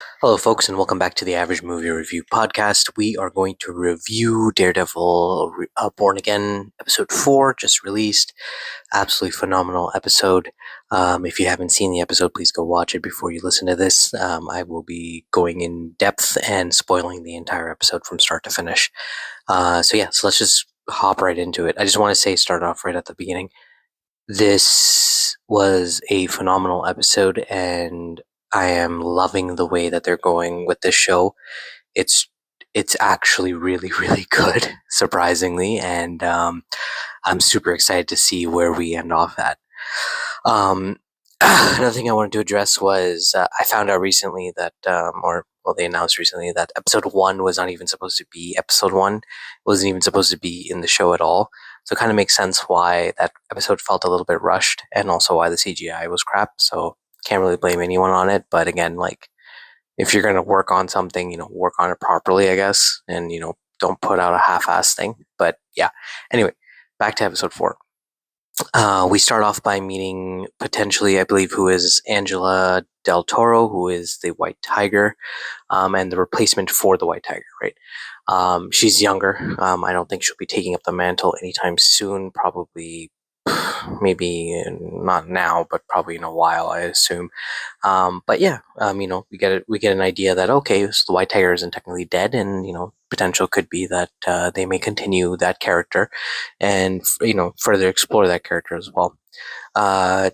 Hello, folks, and welcome back to the Average Movie Review Podcast. We are going to review Daredevil Born Again, Episode 4, just released. Absolutely phenomenal episode. If you haven't seen the episode, please go watch it before you listen to this. I will be going in depth and spoiling the entire episode from start to finish. So let's just hop right into it. I just want to start off right at the beginning. This was a phenomenal episode, and I am loving the way that they're going with this show. It's it's actually really really good, surprisingly, and I'm super excited to see where we end off at. Um, another thing I wanted to address was I found out recently that, they announced recently that episode one was not even supposed to be episode one. It wasn't even supposed to be in the show at all. So it kind of makes sense why that episode felt a little bit rushed, and also why the CGI was crap. So can't really blame anyone on it. But again, like if you're gonna work on something, work on it properly, I guess, and don't put out a half-ass thing. But yeah. Anyway, back to episode four. We start off by meeting potentially, I believe, who is Angela Del Toro, who is the White Tiger, and the replacement for the White Tiger, right? She's younger. I don't think she'll be taking up the mantle anytime soon. Probably, maybe not now, but probably in a while, I assume. But yeah, we get an idea that okay, so the White Tiger isn't technically dead, and potential could be that they may continue that character, and further explore that character as well. Uh,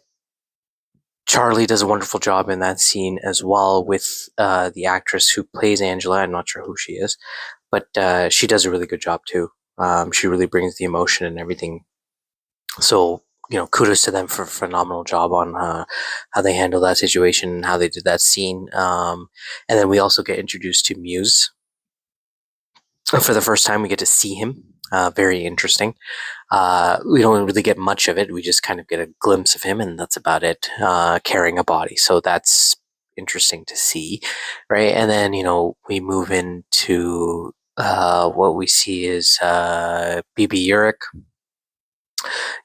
Charlie does a wonderful job in that scene as well with the actress who plays Angela. I'm not sure who she is, but she does a really good job too. She really brings the emotion and everything. So kudos to them for a phenomenal job on how they handle that situation and how they did that scene. And then we also get introduced to Muse. For the first time, we get to see him. Very interesting. We don't really get much of it. We just kind of get a glimpse of him, and that's about it. Carrying a body, so that's interesting to see, right? And then we move into what we see is BB Urich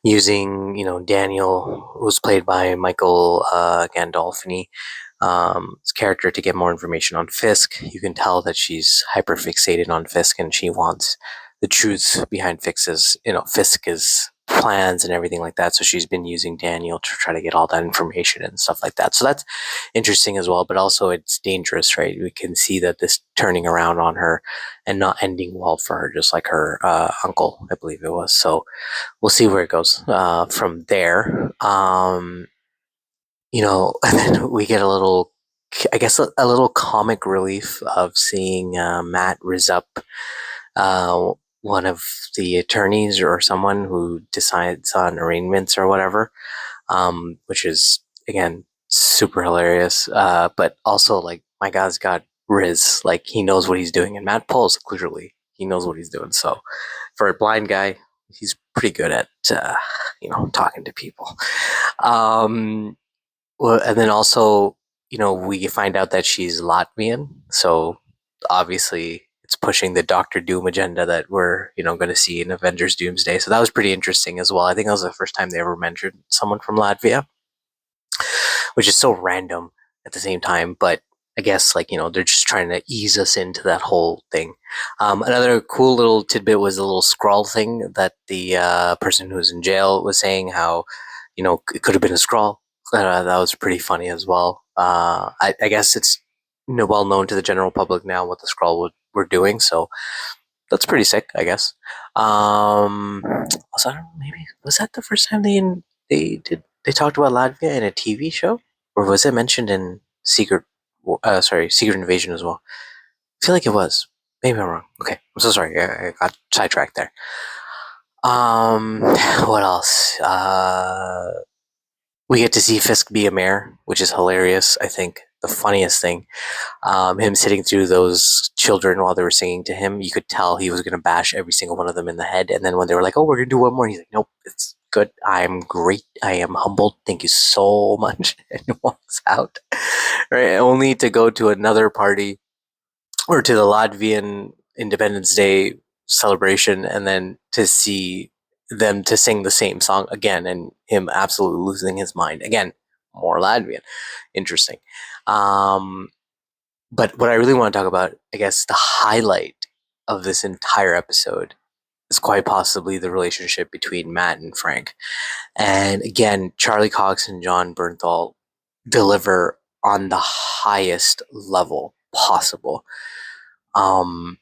using Daniel, who's played by Michael Gandolfini, his character, to get more information on Fisk. You can tell that she's hyper fixated on Fisk, and she wants the truth behind Fisk's plans and everything like that. So she's been using Daniel to try to get all that information and stuff like that. So that's interesting as well, but also it's dangerous, right? We can see that this turning around on her and not ending well for her, just like her uncle, I believe it was. So we'll see where it goes from there. And then we get a little, I guess, a little comic relief of seeing Matt Rizup, uh, one of the attorneys or someone who decides on arraignments or whatever, which is, again, super hilarious. But also, like, my guy's got Riz. Like, he knows what he's doing. And Matt Pulls, clearly, he knows what he's doing. So, for a blind guy, he's pretty good at, talking to people. Um, well, and then also, we find out that she's Latvian, so obviously it's pushing the Doctor Doom agenda that we're, going to see in Avengers Doomsday. So that was pretty interesting as well. I think that was the first time they ever mentioned someone from Latvia, which is so random at the same time, but I guess they're just trying to ease us into that whole thing. Another cool little tidbit was a little scroll thing that the person who was in jail was saying, how it could have been a scroll. That was pretty funny as well. I guess it's well known to the general public now what the scroll were doing, so that's pretty sick, I guess. Also, I don't know, maybe was that the first time they talked about Latvia in a TV show, or was it mentioned in Secret Invasion as well? I feel like it was. Maybe I'm wrong. Okay, I'm so sorry. I got sidetracked there. What else? We get to see Fisk be a mayor, which is hilarious. I think the funniest thing, him sitting through those children while they were singing to him, you could tell he was going to bash every single one of them in the head. And then when they were like, "Oh, we're going to do one more," he's like, "Nope, it's good. I'm great. I am humbled. Thank you so much," and walks out. Right, only to go to another party, or to the Latvian Independence Day celebration, and then to see them to sing the same song again, and him absolutely losing his mind again. More Latvian, interesting. Um, But what I really want to talk about, I guess, the highlight of this entire episode is quite possibly the relationship between Matt and Frank. And again, Charlie Cox and John Bernthal deliver on the highest level possible. Um,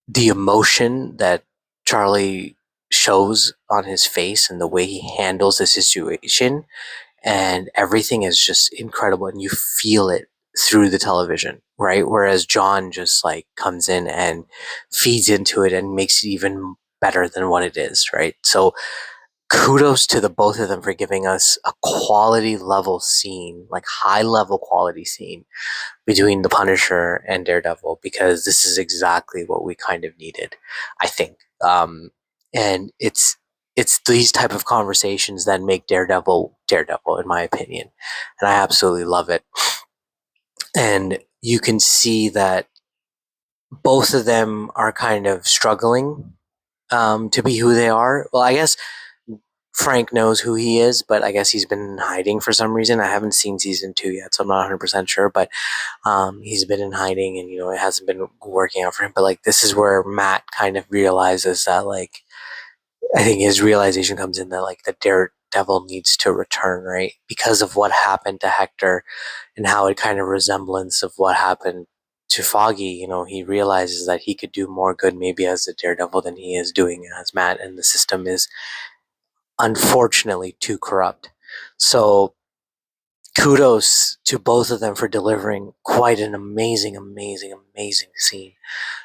the emotion that Charlie shows on his face and the way he handles the situation and everything is just incredible, and you feel it through the television, right? Whereas John just like comes in and feeds into it and makes it even better than what it is, right? So kudos to the both of them for giving us a quality level scene, like high level quality scene between the Punisher and Daredevil, because this is exactly what we kind of needed, I think. And it's these type of conversations that make Daredevil Daredevil, in my opinion, and I absolutely love it. And you can see that both of them are kind of struggling to be who they are. Well, I guess Frank knows who he is, but I guess he's been hiding for some reason. I haven't seen season 2 yet, so I'm not 100% sure. But he's been in hiding, and it hasn't been working out for him. But like, this is where Matt kind of realizes that, like, I think his realization comes in that like the Daredevil needs to return, right? Because of what happened to Hector and how it kind of resemblance of what happened to Foggy. He realizes that he could do more good maybe as a Daredevil than he is doing as Matt, and the system is unfortunately too corrupt. So kudos to both of them for delivering quite an amazing, amazing, amazing scene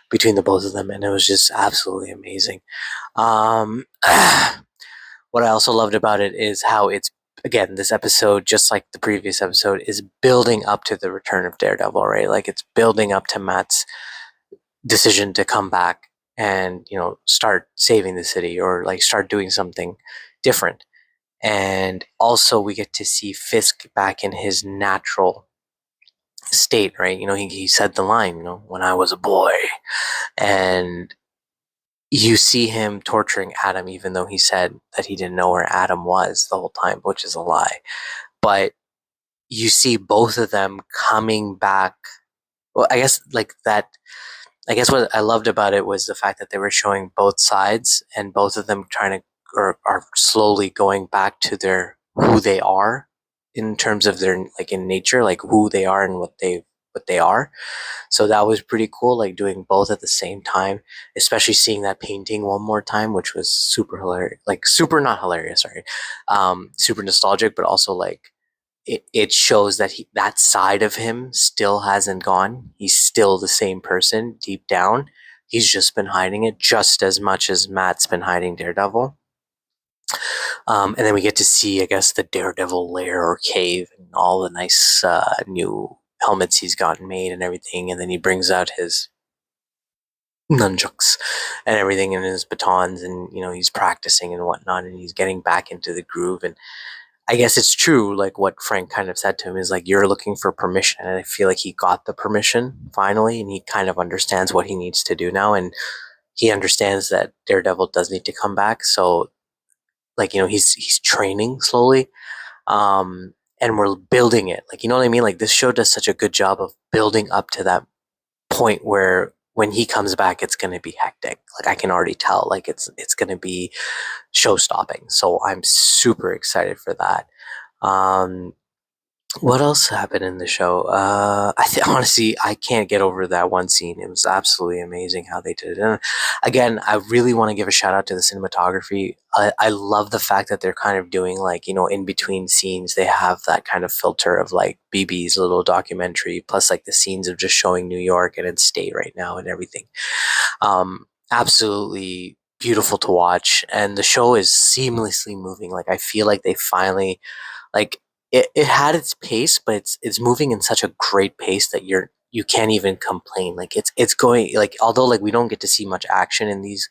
between the both of them, and it was just absolutely amazing. Um, what I also loved about it is how it's, again, this episode, just like the previous episode, is building up to the return of Daredevil, right? Like, it's building up to Matt's decision to come back and start saving the city, or like start doing something different. And also we get to see Fisk back in his natural state, right? He said the line, when I was a boy. And you see him torturing Adam, even though he said that he didn't know where Adam was the whole time, which is a lie. But you see both of them coming back. Well, I guess like that. I guess what I loved about it was the fact that they were showing both sides, and both of them trying to, or are slowly going back to their who they are in terms of their, like, in nature, like who they are and what they are. So that was pretty cool, like doing both at the same time, especially seeing that painting one more time, which was super hilarious, like super not hilarious, sorry, super nostalgic, but also like it shows that that side of him still hasn't gone. He's still the same person deep down. He's just been hiding it just as much as Matt's been hiding Daredevil. And then we get to see, I guess, the Daredevil lair or cave and all the nice new helmets he's gotten made and everything. And then he brings out his nunchucks and everything and his batons, and he's practicing and whatnot, and he's getting back into the groove. And I guess it's true, like what Frank kind of said to him is like, you're looking for permission. And I feel like he got the permission finally, and he kind of understands what he needs to do now. And he understands that Daredevil does need to come back. So, like, he's training slowly. And we're building it. Like, you know what I mean? Like, this show does such a good job of building up to that point where when he comes back, it's going to be hectic. Like, I can already tell, like, it's going to be show stopping. So I'm super excited for that. Um, what else happened in the show? Honestly, I can't get over that one scene. It was absolutely amazing how they did it. And again, I really want to give a shout out to the cinematography. I love the fact that they're kind of doing, like, in between scenes, they have that kind of filter of like BB's little documentary, plus like the scenes of just showing New York and its state right now and everything. Absolutely beautiful to watch. And the show is seamlessly moving. Like, I feel like they finally, like, it had its pace, but it's moving in such a great pace that you can't even complain. Like, it's going, like, although like we don't get to see much action in these,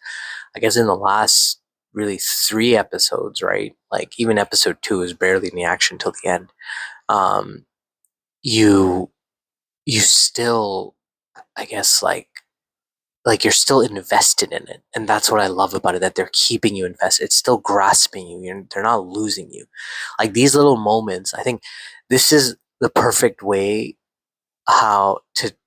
I guess in the last really 3 episodes, right? Like, even episode 2 is barely any action till the end. Um, you you still, I guess, like you're still invested in it, and that's what I love about it, that they're keeping you invested. It's still grasping you. They're not losing you. Like, these little moments, I think this is the perfect way how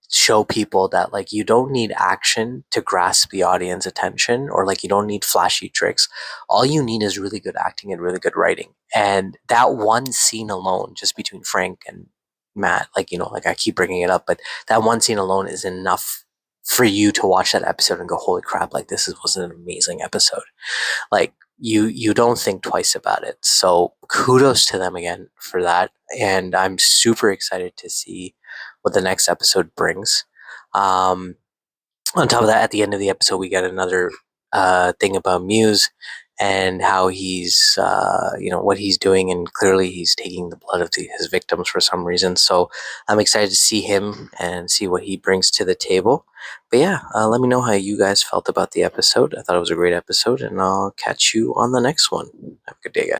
show people that like you don't need action to grasp the audience attention, or like you don't need flashy tricks. All you need is really good acting and really good writing. And that one scene alone, just between Frank and Matt, like, you know, like I keep bringing it up, but that one scene alone is enough for you to watch that episode and go, holy crap, like was an amazing episode. Like you don't think twice about it. So kudos to them again for that. And I'm super excited to see what the next episode brings. Um, on top of that, at the end of the episode, we get another thing about Muse and how he's, what he's doing, and clearly he's taking the blood of his victims for some reason. So I'm excited to see him and see what he brings to the table. But yeah, let me know how you guys felt about the episode. I thought it was a great episode, and I'll catch you on the next one. Have a good day, guys.